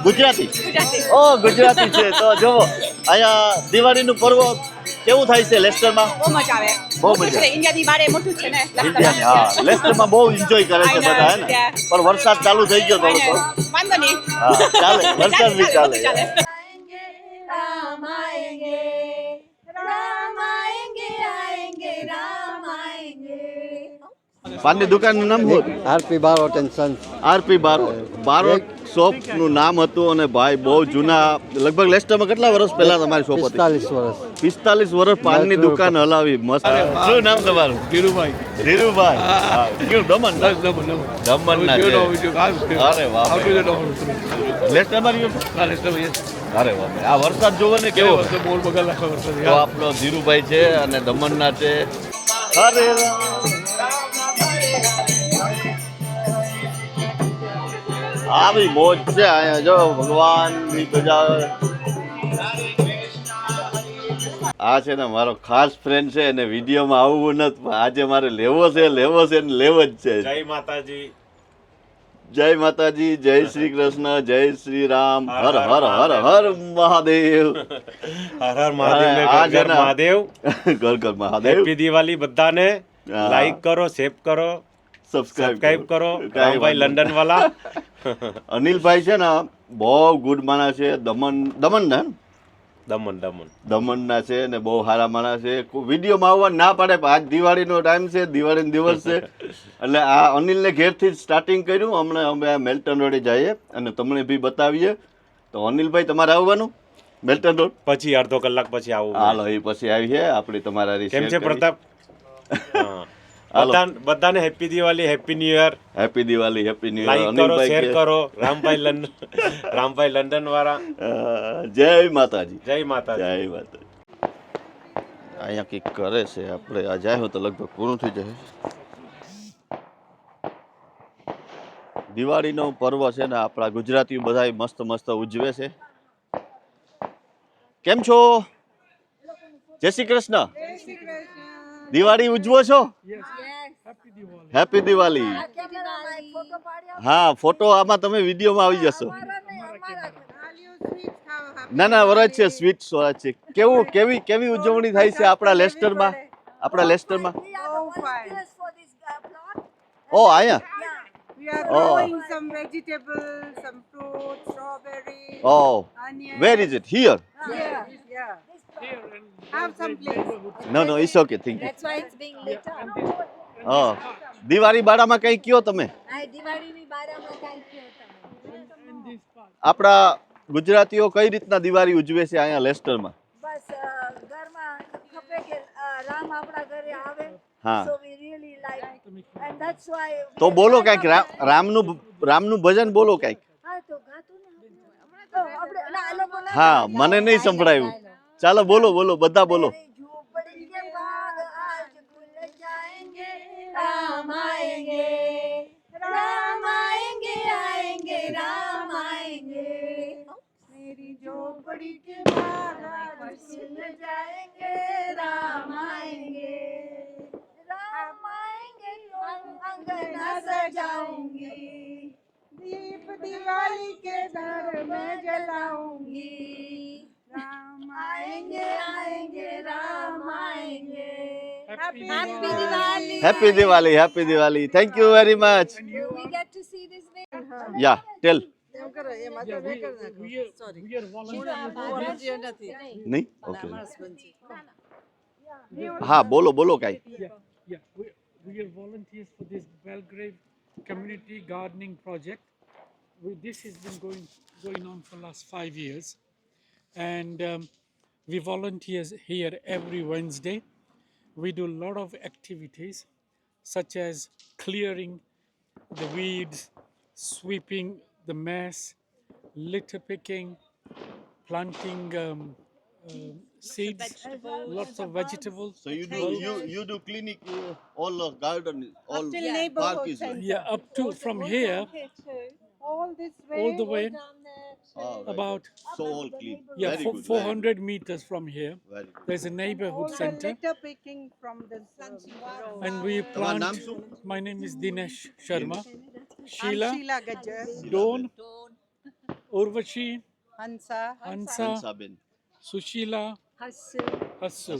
ગુજરાતી ગુજરાતી. ઓ ગુજરાતી છે તો જુઓ અહીંયા દિવાળીનું પર્વ કેવું થાય છે લેસ્ટરમાં બહુ મજા આવે. બહુ મોટું મજા. છે ઇન્ડિયાથી બારે મોટું છે ને ઇન્ડિયાની હા લેસ્ટરમાં બહુ એન્જોય કરે છે બધા હે ને પણ વરસાદ ચાલુ થઈ ગયો થોડો વાંધો નહીં. હા ચાલે વરસાદ બી ચાલે ચાલે. राम आएंगे राम आएंगे आएंगे राम आएंगे પાનની દુકાનનું નામ શું RP Barot and sons RP Barot શોપનું નામ હતું અને ભાઈ બહુ જૂના લગભગ લેસ્ટરમાં કેટલા વર્ષ પહેલા તમારી શોપ હતી 45 વર્ષ 45 વર્ષ પાનની દુકાન હલાવી મસ્ત શું નામ તમારું ધીરુભાઈ ધીરુભાઈ હા કયું દમણ દમણના છે અરે વાહ લેસ્ટરમાં રહ્યો અરે વાહ આ વરસાદ જોવો ને કેવો બોલ બગલ આખો વરસાદ તો આપણો ધીરુભાઈ છે અને દમણના છે અરે આવી મોજ છે અહીંયા જો ભગવાનની પ્રજા આ છે ને મારો ખાસ ફ્રેન્ડ છે અને વિડીયોમાં આવવું નથી પણ આજે મારે લેવો છે ને લેવો જ છે જય માતાજી જય માતાજી જય શ્રી કૃષ્ણ જય શ્રી રામ હર હર હર હર મહાદેવ હર હર મહાદેવ ને આ ઘર છે ને- મહાદેવ ઘર ઘર મહાદેવ હેપી દિવાળી બધાને હા. લાઈક કરો શેર કરો સબસ્ક્રાઇબ કરો રામભાઈ લંડન વાલા અનિલભાઈ છે ને બહુ ગુડ માણસ છે દમણ ને દમણ દમણ દમણના છે ને બહુ સારા માણસ છે વિડીયોમાં આવવા ના પાડે પણ આજ દિવાળીનો ટાઈમ છે દિવાળીનો દિવસ છે એટલે આ અનિલને ઘેરથી જ સ્ટાર્ટિંગ કર્યું હમણાં અમે આ મેલ્ટન રોડે જઈએ અને તમને બી બતાવીએ તો અનિલભાઈ તમારે આવવાનું મેલ્ટન રોડ પછી અડધો કલાક પછી આવું હાલો એ પછી આવીએ આપણે તમારા કેમ છે પ્રતાપ હા. બધાને happy Diwali happy new year happy Diwali happy new like કરો શેર કરો રામભાઈ લંડન વાળા જય માતાજી જય માતાજી જય માતાજી અહીંયા કંઈક કરે છે આપણે આ જાય તો લગભગ પૂરું થઈ જશે દિવાળીનો પર્વ છે ને આપણા ગુજરાતીઓ બધા મસ્ત મસ્ત ઉજવે છે કેમ છો જય શ્રી કૃષ્ણ દિવાળી ઉજવો છો હેપી દિવાળી હા ફોટો આમાં તમે વિડીયોમાં આવી જશો ના ના વરજ છે સ્વીટ સ્વરાજ છે કેવી ઉજવણી થાય છે આપણા લેસ્ટરમાં ઓ અહીંયા We are Oh. growing some vegetables, some fruits, strawberries, ઓ onions. Where is it here Yeah. Have some place. No it's okay thank you That's why it's being lit up. Diwali બાળામાં કઈ કયો તમે દિવાળીની બારામાં કાંઈ થયો તમે આપણા ગુજરાતીઓ કઈ રીતના દિવાળી ઉજવે છે અહીંયા લેસ્ટરમાં બસ ઘરમાં ખપે કે રામ આપણા ઘરે આવે હા so we really like and that's why તો બોલો કાંઈક રામનું ભજન બોલો કાંઈક હા તો ગાતું ને આપણે ના આ લોકો ના હા મને નહીં સંભળાયું ચાલો બોલો બધા બોલો झोपड़ी के बाग आज खुल जाएंगे राम आएंगे राम आएंगे आएंगे राम आएंगे मेरी झोपड़ी के बाहर आज खुल जाएंगे राम आएंगे राम आएंगे अंगना सजाऊंगी दीप दिवाली के घर में जलाऊंगी राम आएंगे आएंगे राम आएंगे Happy happy Diwali thank you very much we get to see this video યા ટેલ નહીં ઓકે હા બોલો કાંઈ Yeah, we are volunteers for this Belgrave Community Gardening Project. This has been going on for the last 5 years, and we volunteers here every Wednesday. We do a lot of activities such as clearing the weeds, sweeping the mess, litter picking, planting seeds, lots of vegetables. So you do clinic all garden all Till neighborhood park is center. Yeah, up to from here All this way. all the way about so all clean yeah very good 400 meters from here. very good. There's a neighborhood Also center, litter picking from the road. and we તમારું નામ plant. શું? My name is Dinesh Sharma. I'm Sheila, Sheila Gajjar. Dawn, Urvashi, Hansa. Hansa, Hansaben. Sushila, Hasu Hassu.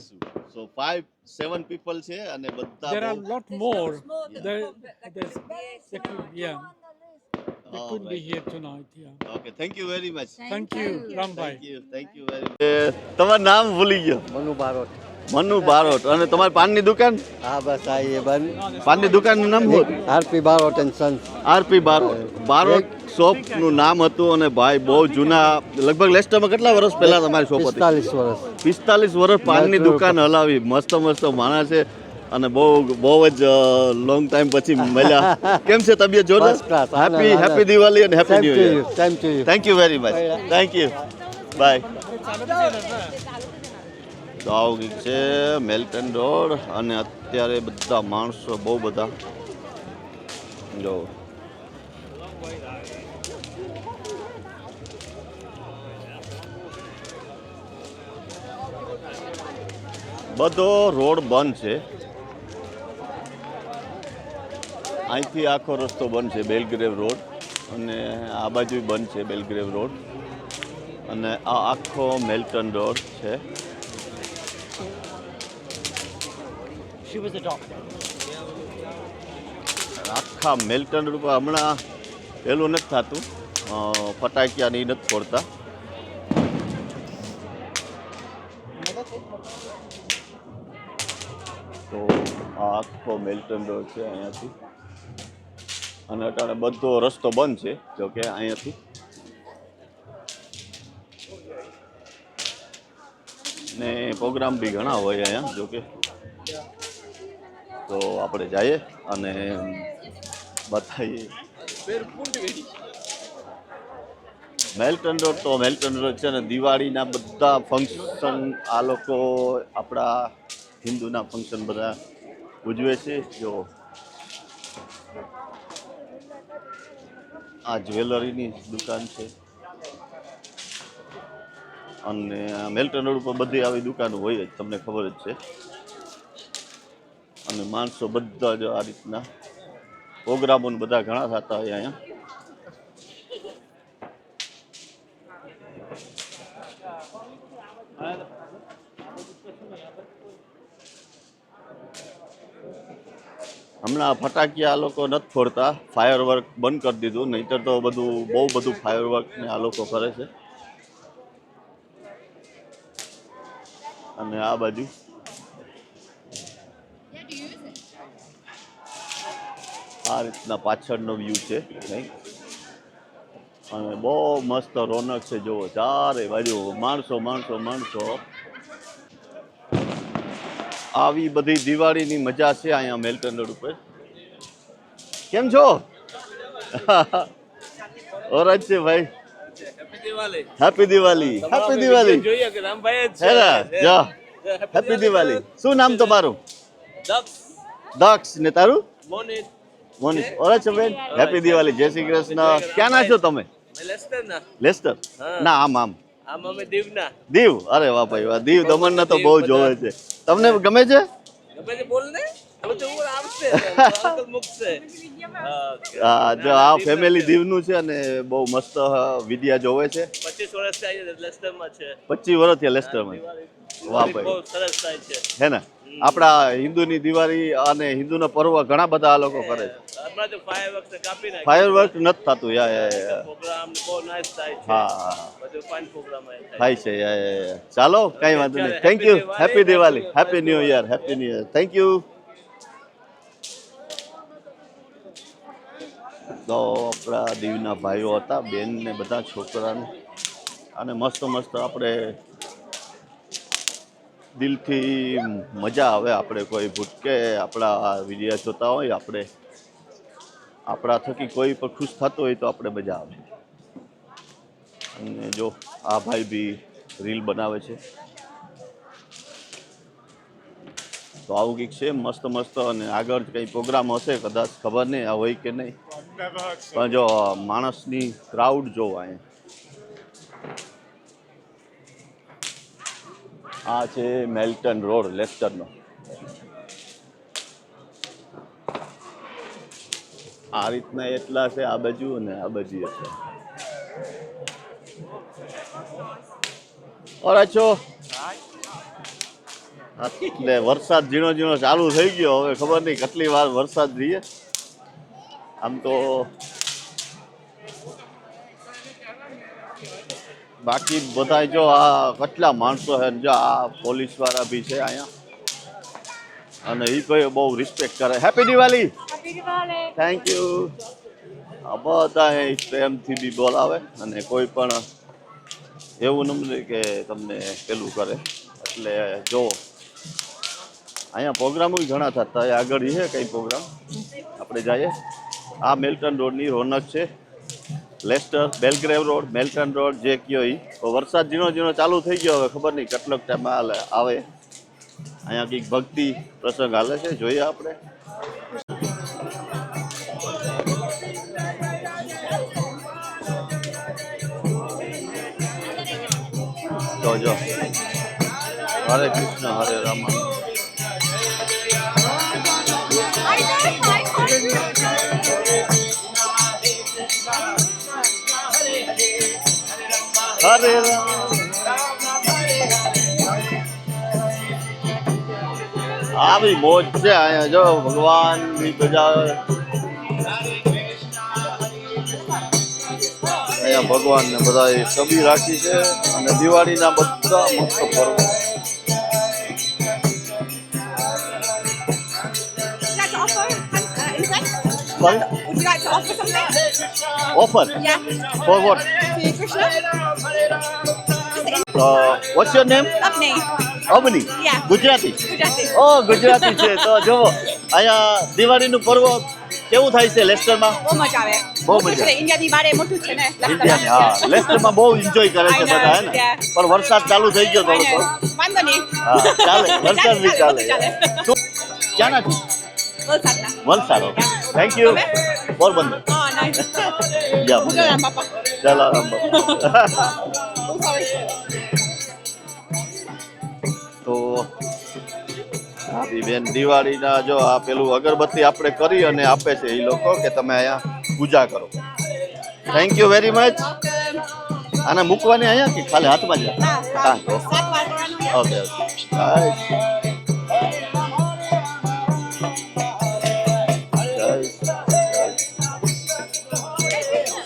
So 5-7 people છે અને બધા There are a lot more. Yeah. There's, there could, yeah, they couldn't be here tonight. Yeah. Okay thank you very much. Thank you, Rambhai. Thank you very તમારું નામ ભૂલી ગયો. મનુ બારોટ. મનુ બારોટ. અને તમારી પાનની દુકાન? હા બસ આ એ બંધ. પાનની દુકાનનું નામ શું? RP Barot and sons. RP Barot. Barot શોપનું નામ હતું અને ભાઈ બહુ જૂના, લગભગ લેસ્ટરમાં કેટલા વર્ષ પહેલા તમારી શોપ હતી? 45 વર્ષ. 45 વર્ષ પાનની દુકાન હલાવી. મસ્ત મસ્ત માણસ છે અને બહુ જ લોંગ ટાઈમ પછી મળ્યા. કેમ છે તબિયત જોરદાર? First class. હેપી દિવાળી અને happy new year. Same to you. Thank you very much. Thank you. Bye. તો આવું કંઈક છે મેલ્ટન રોડ અને અત્યારે બધા માણસો બહુ બધા જો બધો રોડ બંધ છે. અહીંથી આખો રસ્તો બંધ છે બેલગ્રેવ રોડ અને આ બાજુ બંધ છે બેલગ્રેવ રોડ અને આ આખો મેલ્ટન રોડ છે. આખા મેલ્ટન રોડ પર હમણાં પેલું નથી થતું, ફટાકિયા ની નથી ફોડતા. તો આ આખો મેલ્ટન રોડ છે અહીંયાથી અને અટાણે બધો રસ્તો બંધ છે જોકે અહીંયાથી. ને પ્રોગ્રામ બી ઘણા હોય અહીંયા જોકે. તો આપણે જઈએ અને બતાવીએ. મેલ્ટન રોડ તો મેલ્ટન રોડ છે ને દિવાળીના બધા ફંક્શન આ લોકો આપણા હિન્દુના ફંક્શન બધા ઉજવે છે. જો આ જ્વેલરીની દુકાન છે અને મેલ્ટન રોડ ઉપર બધી આવી દુકાનો હોય જ, તમને ખબર જ છે. અને માણસો બધા જ આ રીતના પ્રોગ્રામો બધા ઘણા થતા હોય અહીંયા. હમણાં ફટાકિયા આ લોકો નથી ફોડતા, ફાયર વર્ક બંધ કરી દીધું, નહીંતર તો બહુ બધું ફાયર વર્ક ને આ લોકો કરે છે. અને આ બાજુ આ રીતના પાછળનો વ્યૂ છે કંઈક અને બહુ મસ્ત રોનક છે. જુઓ ચારે બાજુ માણસો માણસો માણસો. આવી બધી દિવાળીની મજા છે અહીંયા મેલ્ટન રોડ ઉપર. કેમ છો? ઓરજ છે ભાઈ. Happy Diwali. Happy Diwali. Happy Diwali. શું નામ તમારું? દક્ષ. ને તારું? મોનિશ. ઓરજ છે બેન. હેપી દિવાળી. જય શ્રી કૃષ્ણ. ક્યાંના છો તમે? લેસ્ટર ના. આમ દીવ. અરે વાહ ભાઈ વાહ. દીવ દમણ ના તો બહુ જોવે છે. તમને ગમે છે? હા, જો આ ફેમિલી દીવનું છે અને બહુ મસ્ત વિડિયા જોવે છે. 25 વર્ષથી લેસ્ટરમાં. વાહ ભાઈ. હે ને આપણા હિન્દુની દિવાળી અને હિન્દુના પર્વ ઘણા બધા આ લોકો કરે છે. ફાયરવર્ક નથી થતું. હા થાય છે. ચાલો કઈ વાંધો નહીં. Thank you. Happy Diwali. Happy new year. Happy new year. Thank you. તો આપણા દીવના ભાઈઓ હતા, બેન ને બધા છોકરાને. અને મસ્ત મસ્ત આપણે દિલથી મજા આવે. આપણે કોઈ ભૂટકે આપણા વિડીયો જોતા હોય, આપણે આપણા થકી કોઈ પણ ખુશ થતું હોય તો આપણે મજા આવે. અને જો આ ભાઈ બી રીલ બનાવે છે. તો આવું કંઈક છે મસ્ત મસ્ત. અને આગળ કંઈ પ્રોગ્રામ હશે કદાચ, ખબર નહીં આ હોય કે નહીં. પણ જો માણસની ક્રાઉડ જોવો અહીંયા. આ છે મેલ્ટન રોડ લેસ્ટરનો. આ રીતના એટલા છે આ બાજુ અને આ બાજુ છે. છો એટલે વરસાદ ઝીણો ઝીણો ચાલુ થઈ ગયો. હવે ખબર નહીં કેટલી વાર વરસાદ રહીએ. આમ તો બાકી બધા જો આ કેટલા માણસો છે, જો આ પોલીસ વાળા બી છે અહીંયા અને એ ભાઈ બહુ રિસ્પેક્ટ કરે. હેપી દિવાળી. Thank you. આ બધા પ્રેમથી બી બોલાવે અને કોઈ પણ એવું નથી કે તમને પેલું કરે. એટલે જો અહીંયા પ્રોગ્રામો ઘણા થતા હોય. આગળ છે કંઈ પ્રોગ્રામ આપણે જઈએ. આ મેલ્ટન રોડની રોનક છે. લેસ્ટર બેલગ્રેવ રોડ, મેલ્ટન રોડ જે કયો એ. વરસાદ ઝીણો ઝીણો ચાલુ થઈ ગયો. હવે ખબર નહીં કેટલોક ટાઈમ આવે. અહીંયા કંઈક ભક્તિ પ્રસંગ હાલે છે, જોઈએ આપણે. જો હરે કૃષ્ણ હરે રામ. હરે રામ. આવી મોજ છે અહીંયા. જો ભગવાન બી બજાવે અહીંયા. ભગવાન ને બધા છબી રાખી છે અને દિવાળીના બધા મસ્ત પર્વ. Would you like to offer something? Offer? Yeah. For what? To Krishna? What's your name? Upney. અબની. Yeah. Gujarati. Gujarati. ઓ ગુજરાતી છે. તો જુઓ અહીંયા દિવાળીનું પર્વ કેવું થાય છે લેસ્ટરમાં? બહુ મજા આવે. બહુ મોટું મજા. છે. ઇન્ડિયાની બારે મોટું છે ને. ઇન્ડિયાની હા લેસ્ટરમાં બહુ એન્જોય કરે છે I know, બધા હે ને. yeah. પણ વરસાદ ચાલુ થઈ ગયો થોડો. વાંધો નહીં. હા ચાલે વરસાદ બી ચાલે. ચાલે. ક્યાં નથી? વલસાડના. Valsad. Okay thank you. Porbandar. Oh, nice. જા જલારામ બાપા. જલારામ બાપા. Oh, sorry. તો બેન દિવાળીના જો આ પેલું અગરબત્તી આપણે કરી અને આપે છે એ લોકો કે તમે અહીંયા પૂજા કરો. Thank you very much. આને મૂકવાની અહીંયા કે ખાલી હાથમાં જ? હા, હા 7 વાર કરવાનું. Okay okay.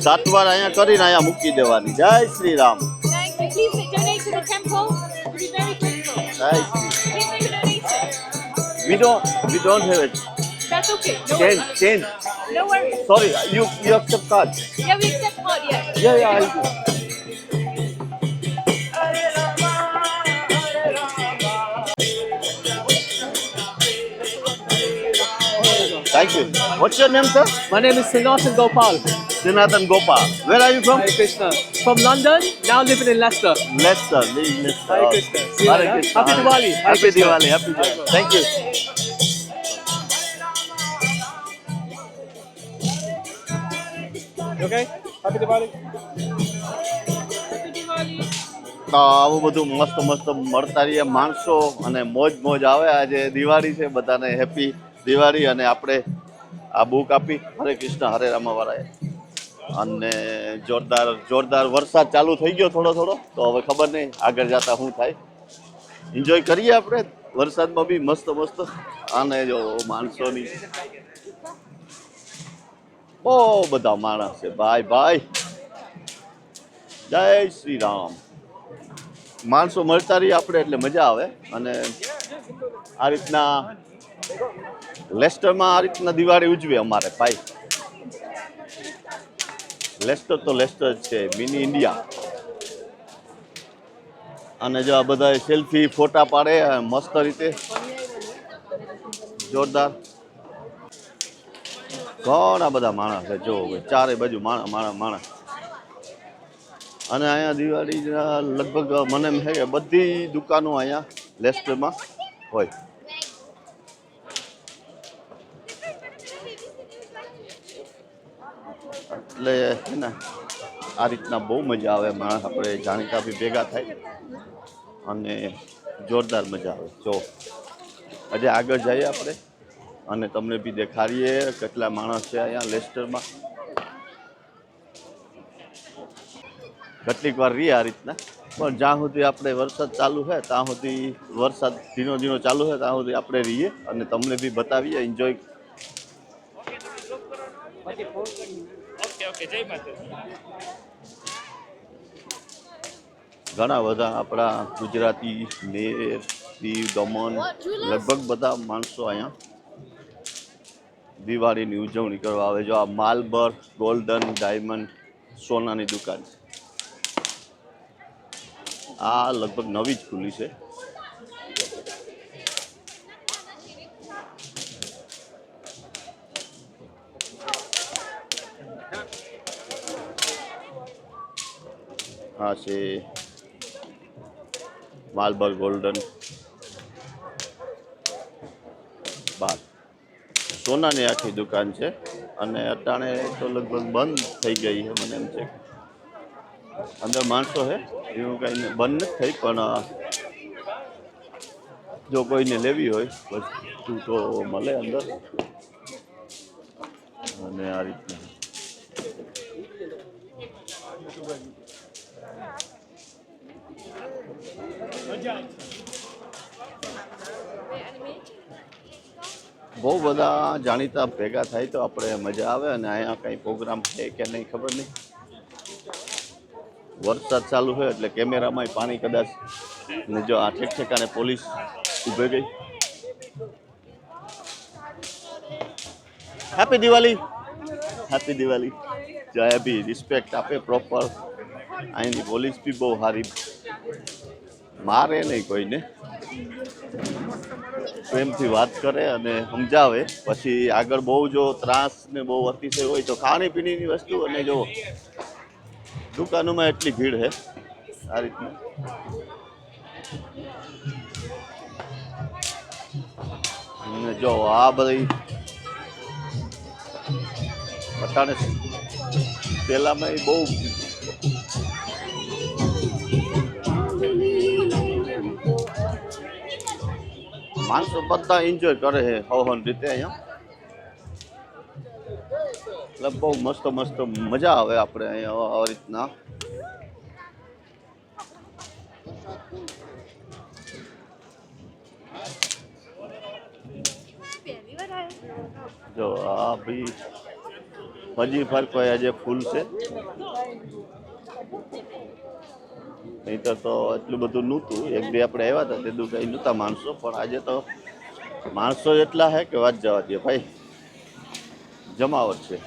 7 વાર અહીંયા કરીને અહીંયા મૂકી દેવાની. જય Shri Ram. Thank you. Please donate to the temple. We'll be very grateful. જય Shri. Please make a donation. We don't have it. That's okay. No worries. Change. No worries. Sorry, you accept card. Yeah, we accept card, yeah. Yeah, I'll do. Thank you. What's your name, sir? My name is Sinathan Gopal. Sinathan Gopal. Where are you from? Hare Krishna. From London, now living in Leicester. Leicester. Leicester. Hare Krishna. See you Hare later. Krishna. Happy Diwali. Hare Happy Krishna. Diwali. Happy Diwali. Thank you. You okay? Happy Diwali. તો આવું બધું મસ્ત મસ્ત મળતા રહીએ માણસો અને મોજ મોજ આવે. આજે દિવાળી છે, બધાને હેપી દિવાળી. અને આપણે આ બુક આપી હરે કૃષ્ણ હરે રામ વાળાએ. અને જોરદાર વરસાદ ચાલુ થઈ ગયો થોડો થોડો. તો હવે ખબર નહીં આગળ જતા શું થાય. એન્જોય કરીએ આપણે વરસાદમાં બી મસ્ત મસ્ત. અને જો માણસોની બહુ બધા માણસ છે. ભાઈ જય શ્રી રામ. માણસો મળતા રહીએ આપણે એટલે મજા આવે. અને આ રીતના લેસ્ટરમાં આ રીતના દિવાળી ઉજવે અમારે ભાઈ. લેસ્ટર તો લેસ્ટર જ છે, મિની ઇન્ડિયા. અને જો આ બધા સેલ્ફી ફોટા પાડે મસ્ત રીતે જોરદાર. ઘણા બધા માણસ છે જો ચારે બાજુ માણસ. અને અહીંયા દિવાળીના લગભગ મને એમ છે કે બધી દુકાનો અહીંયા લેસ્ટરમાં હોય. એટલે છે ને આ રીતના બહુ મજા આવે. માણસ આપણે જાણીતા બી ભેગા થાય અને જોરદાર મજા આવે. જો હજી આગળ જઈએ આપણે અને તમને બી દેખાડીએ કેટલા માણસ છે અહીંયા લેસ્ટરમાં. કેટલીક વાર રહીએ આ રીતના પણ જ્યાં સુધી આપણે વરસાદ ચાલુ છે ત્યાં સુધી વરસાદ ધીનો ધીનો ચાલુ છે ત્યાં સુધી આપણે રહીએ અને તમને બી બતાવીએ એન્જોય. ઘણા બધા આપણા ગુજરાતી, નેર, દીવ, દમણ લગભગ બધા માણસો અહીંયા દિવાળીની ઉજવણી કરવા આવે. જો આ માલબર ગોલ્ડન ડાયમંડ સોનાની દુકાન છે. આ લગભગ નવી જ ખુલી છે. આ છે માલબર ગોલ્ડન બાર સોનાની આખી દુકાન છે અને અટાણે તો લગભગ બંધ થઈ ગઈ છે. મને એમ છે અંદર માણસો છે એવું કંઈ બંધ નથી થઈ, પણ જો કોઈને લેવી હોય વસ્તુ તો મળે અંદર. અને આ રીતના બહુ બધા જાણીતા ભેગા થાય તો આપણે મજા આવે. અને અહીંયા કંઈ પ્રોગ્રામ છે કે નહીં ખબર નહીં. વરસાદ ચાલુ છે એટલે કેમેરામાં પાણી કદાચ, ને જો આ ઠેકાણે પોલીસ ઊભી ગઈ. Happy Diwali, happy Diwali. જયા બી રિસ્પેક્ટ આપે પ્રોપર. અહીંની પોલીસ બી બહુ સારી, મારે નહીં કોઈને, પ્રેમથી વાત કરે અને સમજાવે. પછી આગળ બહુ જો ત્રાસ ને બહુ અતિશય હોય તો ખાણીપીણીની વસ્તુ, અને જો દુકાનોમાં એટલી ભીડ છે આ રીતની. અને જો આ બધી બટાણે પેલામાં બહુ માણસો બધા એન્જોય કરે છે હવન રીતે અહીંયા. એટલે બહુ મસ્ત મસ્ત મજા આવે આપણે અહીંયા આ રીતના. જો આ ભાઈ હજી ફરક હોય આજે ફૂલ છે, નહીંતર તો એટલું બધું નહોતું. એક બે આપણે આવ્યા હતા તે કંઈ નહોતા માણસો, પણ આજે તો માણસો એટલા છે કે વાત જવા દે ભાઈ, જમાવટ છે.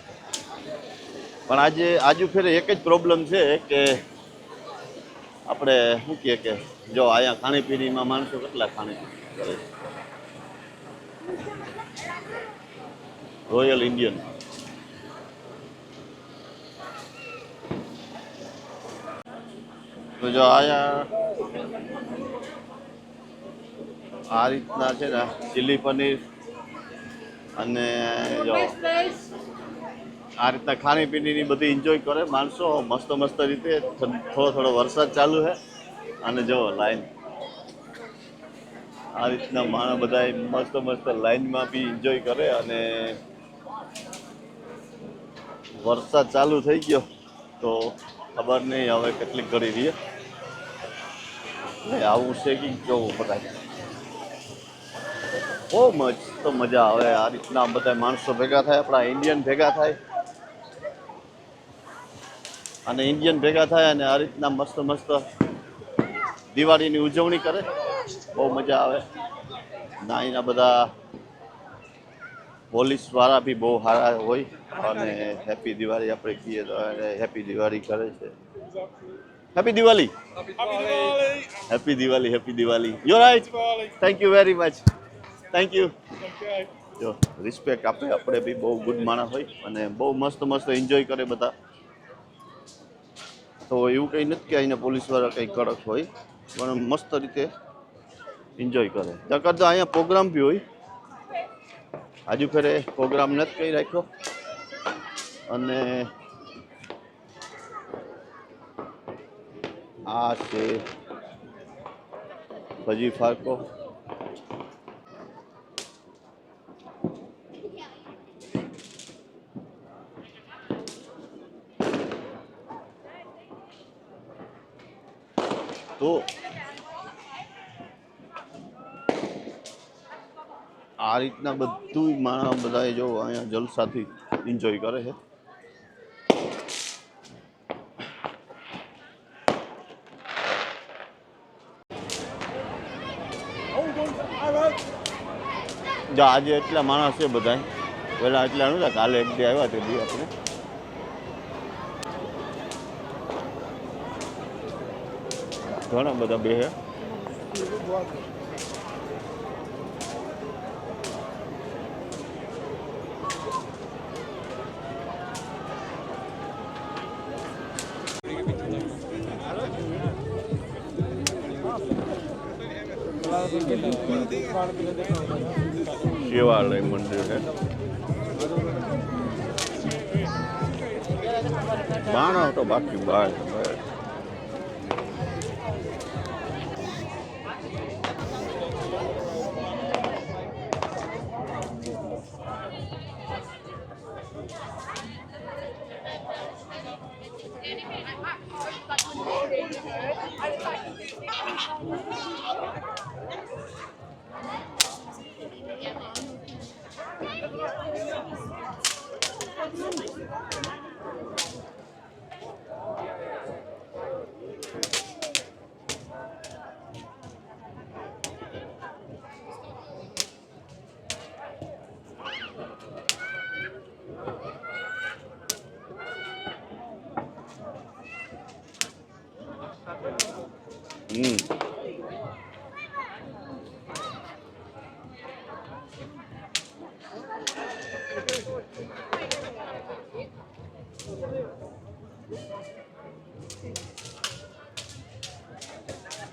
પણ આજે આજુ ફેરે એક જ પ્રોબ્લેમ છે કે આપણે શું કહે કે જો અહીંયા ખાણીપીણીમાં માણસો કેટલા ખાણીપીણી કરે છે. રોયલ ઇન્ડિયન તો જો આયા આ રીતના છે ને ચીલી પનીર, અને જો આ રીતના ખાણીપીણીની બધી એન્જોય કરે માણસો મસ્ત મસ્ત રીતે. થોડો થોડો વરસાદ ચાલુ છે અને જો લાઈન આ રીતના માણસ બધા મસ્ત મસ્ત લાઈનમાં બી એન્જોય કરે. અને વરસાદ ચાલુ થઈ ગયો તો ખબર નહીં હવે કેટલીક ઘડી રહીએ. આવું છે કે કેવું બધા બહુ મસ્ત મજા આવે આ રીતના બધા માણસો ભેગા થાય, આપણા ઇન્ડિયન ભેગા થાય અને ઇન્ડિયન ભેગા થાય અને આ રીતના મસ્ત મસ્ત દિવાળીની ઉજવણી કરે. બહુ મજા આવે. ના એના બધા પોલીસવાળા બી બહુ સારા હોય અને હેપી દિવાળી આપણે કહીએ તો હેપી દિવાળી કરે છે. Happy Diwali, happy Diwali, happy Diwali. You right, thank you very much, thank you. જો રિસ્પેક્ટ આપે, આપણે બી બહુ ગુડ માણસ હોય અને બહુ મસ્ત મસ્ત એન્જોય કરે બધા. તો એવું કંઈ નથી કે અહીંના પોલીસવાળા કંઈ કડક હોય, પણ મસ્ત રીતે એન્જોય કરે. નકર તો અહીંયા પ્રોગ્રામ બી હોય. આજુ ફેરે પ્રોગ્રામ નથી કંઈ રાખ્યો. અને આ છે ભજી ફાકો. તો આ રીતના બધું માણસ બધા જો અહીંયા જલસાથી એન્જોય કરે છે. જો આજે એટલા માણસ છે બધા, પહેલા એટલા નહોતા, કાલે એક દી આવ્યા તે દી આપણે. ઘણા બધા બે હે. શિવાલય મંદિર છે. બાણો તો બાકી બહાર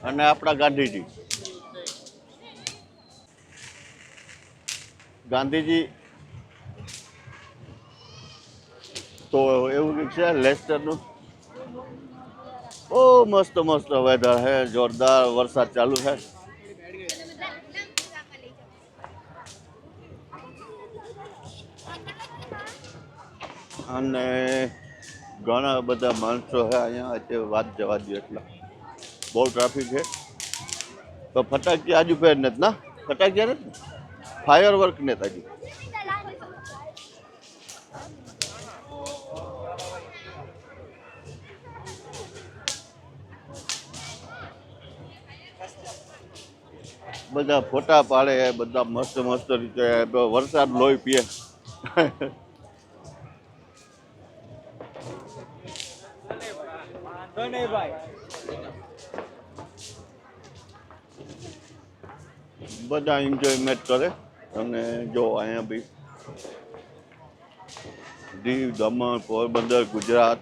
અને આપણા ગાંધીજી તો એવું કંઈક છે લેસ્ટરનું. બહુ મસ્ત મસ્ત વેધર છે, જોરદાર વરસાદ ચાલુ છે. અને ઘણા બધા માણસો છે અહીંયા, અત્યારે વાત જવા દો એટલા બહુ ટ્રાફિક છે. તો ફટાકિયા આજુ ફેર નથી ના, ફટાકિયા નથી, ફાયર વર્ક ને તાજી. બધા ફોટા પાડે, બધા મસ્ત મસ્ત રીતે વરસાદ લોહી પીએ. બધા એન્જોયમેન્ટ કરે. અને જો અહીંયા બી દીવ, દમણ, પોરબંદર, ગુજરાત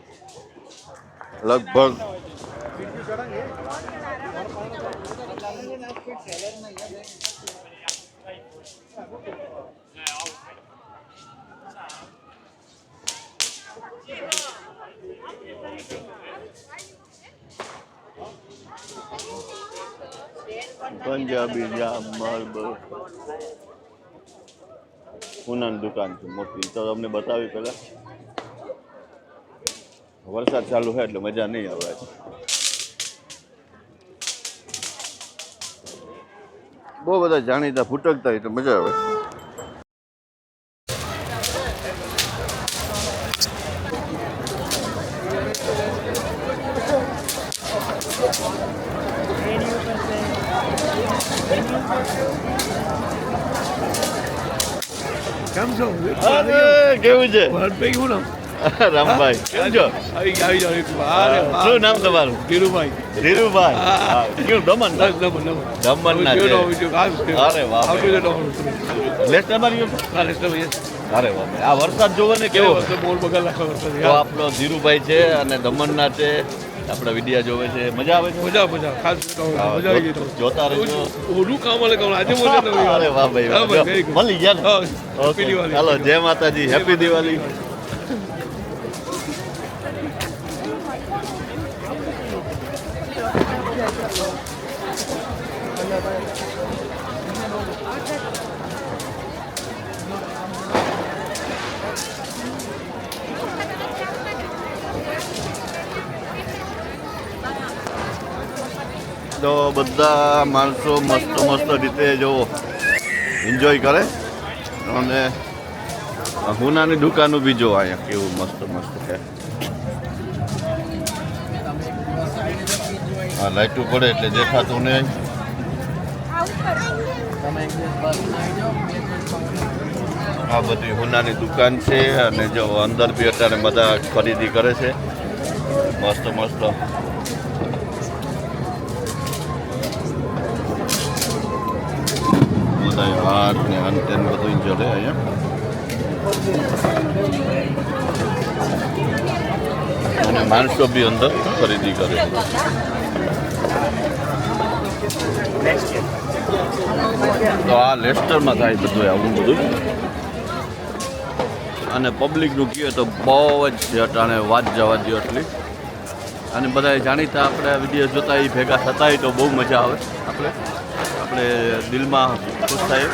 લગભગ પંજાબી જામ માલ પૂનાની દુકાન છે મોટી. તો તમને બતાવી પેલા વરસાદ ચાલુ છે એટલે મજા નહીં આવે. બહુ બધા જાણીતા ફૂટકતા એટલે મજા આવે. કેમ છો? અરે કેવું છે હું રામભાઈ? કેમ છો? શું નામ તમારું? ધીરુભાઈ. ધીરુભાઈ. કયું દમણ? દમણ ના છે. અરે વાહ. લેસ્ટર માં રહ્યો છો? અરે વાહ. આ વરસાદ જોવો ને કેવો. તો આપણો ધીરુભાઈ છે અને દમણના છે, આપણા વિડિયા જોવે છે. મજા આવે છે? મજા ખાસ જોતા રહેજો. ઓલું કામ અરે આજે અરે વાહ ભાઈ, મળી ગયા ને. ઓકે, ચાલો જય માતાજી, હેપી દિવાળી. તો બધા માણસો મસ્ત રીતે જો એન્જોય કરે. અને હુનાની દુકાનો બી જો અહીંયા કેવું મસ્ત છે. હા, લાઈટો પડે એટલે દેખાતું નહીં. આ બધી હુનાની દુકાન છે અને જો અંદર બી અત્યારે બધા ખરીદી કરે છે મસ્ત. બધા હાથ ને અંતે બધું જોડે અહીંયા અને માણસો બી અંદર ખરીદી કરે છે. તો આ લેસ્ટરમાં થાય બધું આવું બધું. અને પબ્લિકનું કહે તો બહુ જ છે અટાણે વાત જવા દો એટલી. અને બધા જાણીતા આપણે વિડીયો જોતા એ ભેગા થતા હોય તો બહુ મજા આવે. આપણે દિલમાં ખુશ થાય.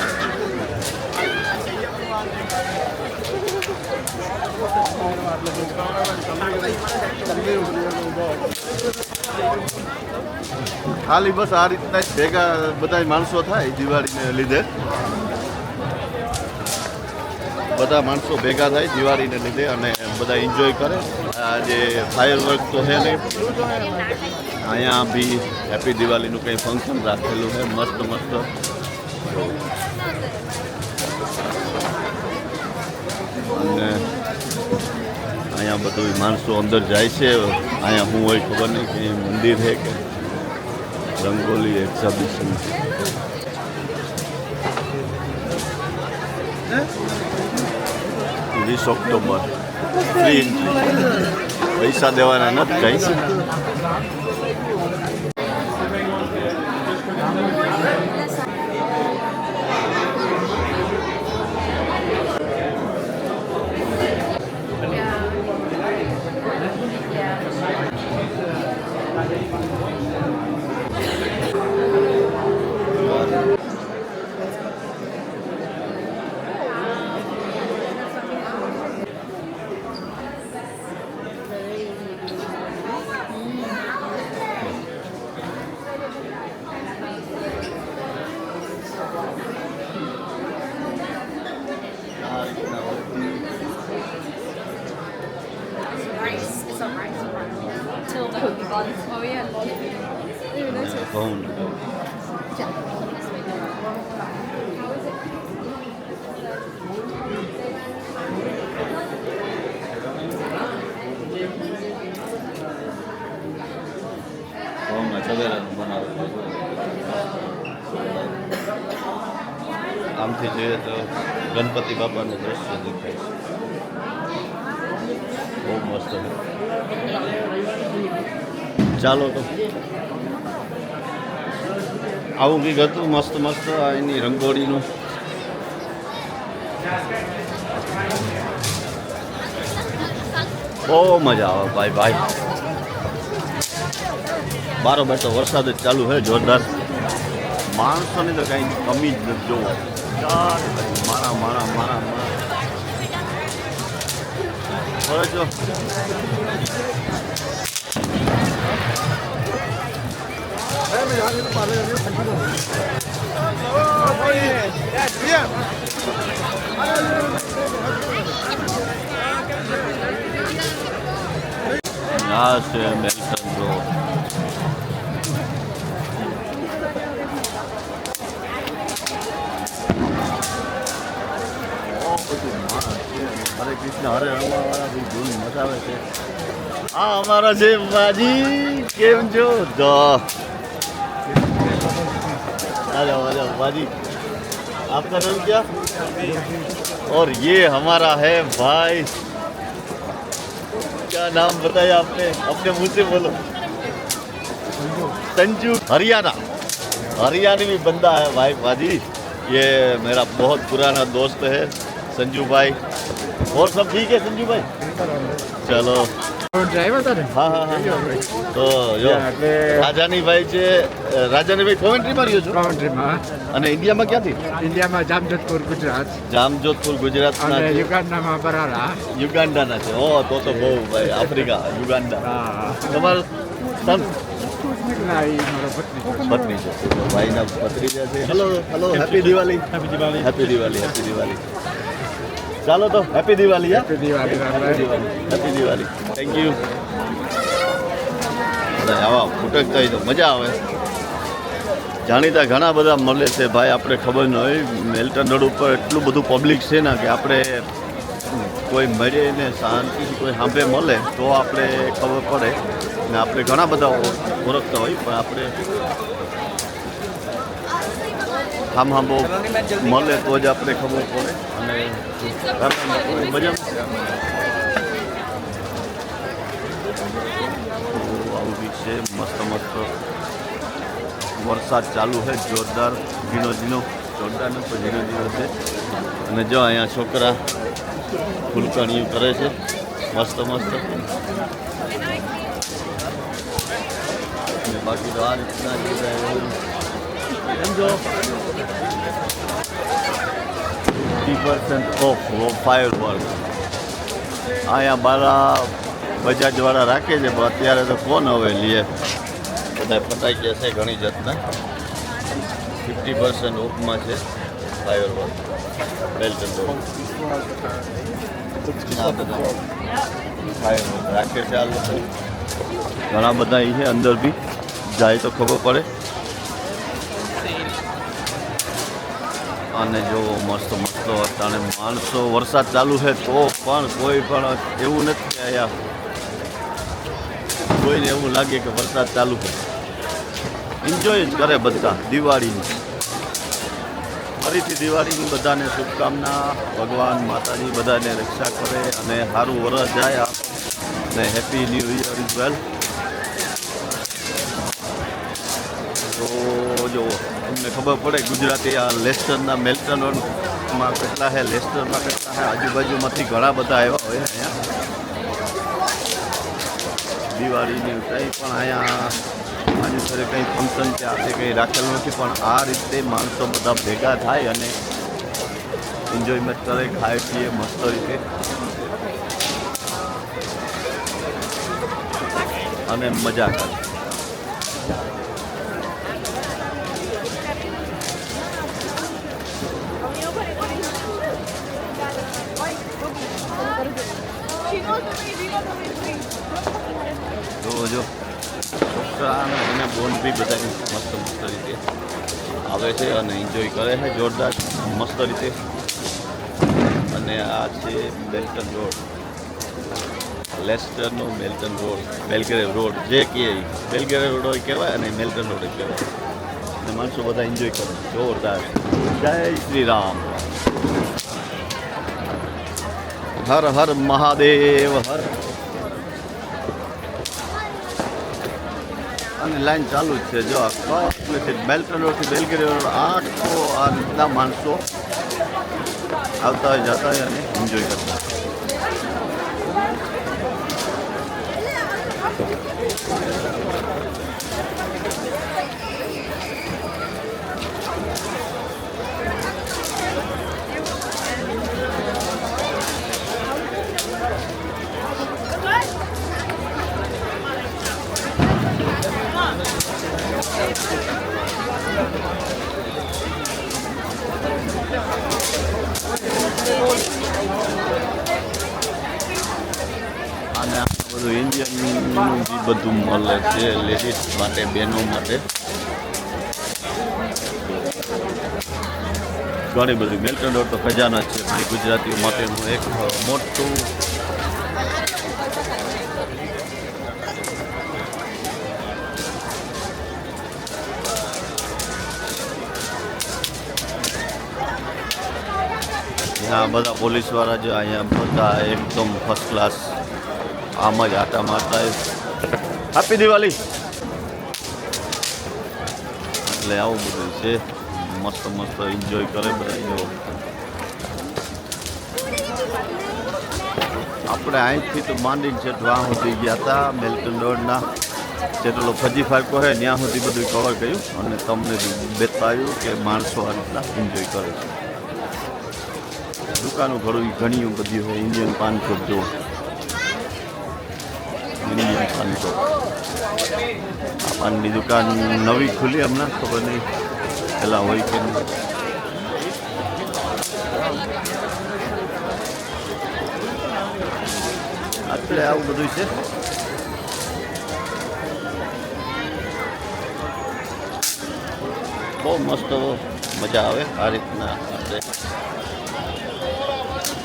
ખાલી બસ આ રીતના જ ભેગા બધા માણસો થાય દિવાળીને લીધે. બધા માણસો ભેગા થાય દિવાળીને લીધે અને બધા એન્જોય કરે. આ જે ફાયરવર્ક તો છે નહીં, અહીંયા બી હેપી દિવાળીનું કંઈ ફંક્શન રાખેલું છે મસ્ત. અને અહીંયા બધું માણસો અંદર જાય છે. અહીંયા શું હોય ખબર નહીં, કે મંદિર છે કે rangoli exhibition. 20 October free entry, પૈસા દેવાના નથી કંઈ. આમથી જોઈએ તો ગણપતિ બાપાનું દ્રશ્ય દેખાય છે. બહુ મસ્ત. ચાલો તો આવું કંઈક હતું મસ્ત એની રંગોળીનું. બહુ મજા આવે ભાઈ. બારોબાર તો વરસાદ જ ચાલુ છે જોરદાર. માણસોની તો કંઈ કમી જ નથી જોવો. મારા હવે જો આ છે મેલ્ટન રોડ. હરે કૃષ્ણ હરે રમવાવાળા બી જોઈને મજા આવે છે. આ અમારા છે બાજી. કેમ છો? हेलो बाजी, आपका नाम क्या? और ये हमारा है भाई. क्या नाम बताया आपने? अपने मुंह से बोलो. संजू. हरियाणवी बंदा है भाई बाजी. ये मेरा बहुत पुराना दोस्त है संजू भाई. और सब ठीक है संजू भाई? चलो. ડ્રાઈવર તારે? હા. તો જો રાજાની ભાઈ છે. રાજાની ભાઈ કોમેન્ટ્રીમાં રહ્યો છો? કોમેન્ટ્રીમાં. અને ઇન્ડિયામાં ક્યાંથી? ઇન્ડિયામાં જામજોધપુર ગુજરાત. જામજોધપુર ગુજરાતના અને છે. યુગાન્ડામાં બરાડા. યુગાન્ડાના છે. તો બહુ ભાઈ આફ્રિકા યુગાન્ડા. હા. તમારું સન ના એ મારો પત્ની પત્ની છે તો ભાઈના ભત્રીજા છે. Hello hello, happy Diwali. Happy Diwali. Happy Diwali. Happy Diwali. ચાલો તો happy Diwali. Happy Diwali Diwali. Happy Diwali. Thank you. આવા ફૂટક થાય તો મજા આવે. જાણીતા ઘણા બધા મળે છે ભાઈ, આપણે ખબર ન હોય. મેલ્ટન રોડ ઉપર એટલું બધું પબ્લિક છે ને કે આપણે કોઈ મળે ને શાંતિથી કોઈ સાંભળે મળે તો આપણે ખબર પડે. ને આપણે ઘણા બધા ઓળખતા હોય પણ આપણે સાંભળો મળે તો જ આપણે ખબર પડે. અને મજા આવું બી છે મસ્ત મસ્ત. વરસાદ ચાલુ છે જોરદાર, ઝીણો ઝીણો, જોરદાર ને તો ઝીણો ઝીણો છે. અને જો અહીંયા છોકરા ફૂલકણીયું કરે છે મસ્ત મસ્ત. અને બાકી તો આ રીતના જ બધા સમજો 50% ઓફ ફાયરવર્ક અહીંયા બારા બજાજવાળા રાખે છે પણ અત્યારે તો કોણ હવે લે. બધા ફટાક્યા છે ઘણી જાતના. 50% ઓફમાં છે ફાયરવર્ક મેલ્ટન રોડ. આ બધા ફાયરવર્ક રાખે છે આ લોકો. ઘણા બધા અહીં છે, અંદર બી જાય તો ખબર પડે. અને જો મસ્ત મસ્ત અત્યારે માણસો, વરસાદ ચાલુ છે તો પણ કોઈ પણ એવું નથી કે અહીંયા કોઈને એવું લાગે કે વરસાદ ચાલુ છે. એન્જોય જ કરે બધા દિવાળીની. ફરીથી દિવાળીની બધાને શુભકામના. ભગવાન માતાજી બધાને રક્ષા કરે અને સારું વરસ જાય અને happy new year is well. તો જો તમને ખબર પડે ગુજરાતી આ લેસ્ટરના મેલ્ટન રોડમાં કેટલા છે, લેસ્ટરમાં કેટલા છે, આજુબાજુમાંથી ઘણા બધા આવ્યા હોય અહીંયા દિવાળીની. કંઈ પણ અહીંયા આજુબાજુ કંઈ ફંક્શન કે આપણે કંઈ રાખેલું નથી પણ આ રીતે માણસો બધા ભેગા થાય અને એન્જોયમેન્ટ કરે, ખાય પીએ મસ્ત રીતે અને મજા કરે. જો છોકરા અને બોન બી બધા મસ્ત મસ્ત રીતે આવે છે અને એન્જોય કરે છે જોરદાર મસ્ત રીતે. અને આ છે મેલ્ટન રોડ, લેસ્ટરનો મેલ્ટન રોડ, બેલગ્રેવ રોડ જે કહે બેલગ્રેવ રોડ હોય કહેવાય અને મેલ્ટન રોડ કહેવાય. અને માણસો બધા એન્જોય કરે જોરદાર. જય શ્રી રામ. હર હર મહાદેવ હર. અને લાઈન ચાલુ જ છે જો મેલ્ટન રોડથી બેલગેરી રોડ આખો આ રીતના માણસો આવતા હોય જતા હોય અને એન્જોય કરતા. અને આ બધું ઇન્ડિયનનું બી બધું મળે છે લેડીઝ માટે, બહેનો માટે ઘણી બધી. મેલ્ટન રોડ તો ખજાના છે ભાઈ ગુજરાતીઓ માટેનું એક મોટું આ બધા પોલીસવાળા જો અહીંયા બધા એકદમ ફર્સ્ટ ક્લાસ આમ જ આટા મારતા. હેપી દિવાળી. એટલે આવું બધું છે મસ્ત મસ્ત એન્જોય કરે બધા. જો આપણે અહીંથી તો માંડીને છે વાં સુધી ગયા હતા મેલ્ટન રોડના જેટલો ફજી ફારકો છે ત્યાં સુધી બધું કવર કર્યું અને તમને બતાવ્યું કે માણસો આ રીતના એન્જોય કરે છે. દુકાનો ઘણી બધી હોય. ઇન્ડિયન પાન શોપ જો ઇન્ડિયન પાન શોપ. આ પાનની દુકાન નવી ખુલી હમણાં, ખબર નહીં પહેલાં હોય કે નહીં. આપણે આવું બધું છે. બહુ મસ્ત મજા આવે આ રીતના આપણે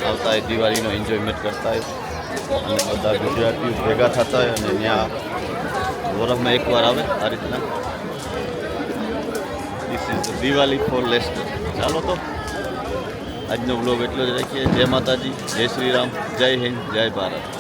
આવતા હોય, દિવાળીનો એન્જોયમેન્ટ કરતા હોય અને બધા ગુજરાતીઓ ભેગા થતા હોય અને ત્યાં વરસમાં એકવાર આવે આ રીતના. This is Diwali for Leicester. ચાલો તો આજનો બ્લોગ એટલો જ રાખીએ. જય માતાજી, જય શ્રી રામ, જય હિન્દ, જય ભારત.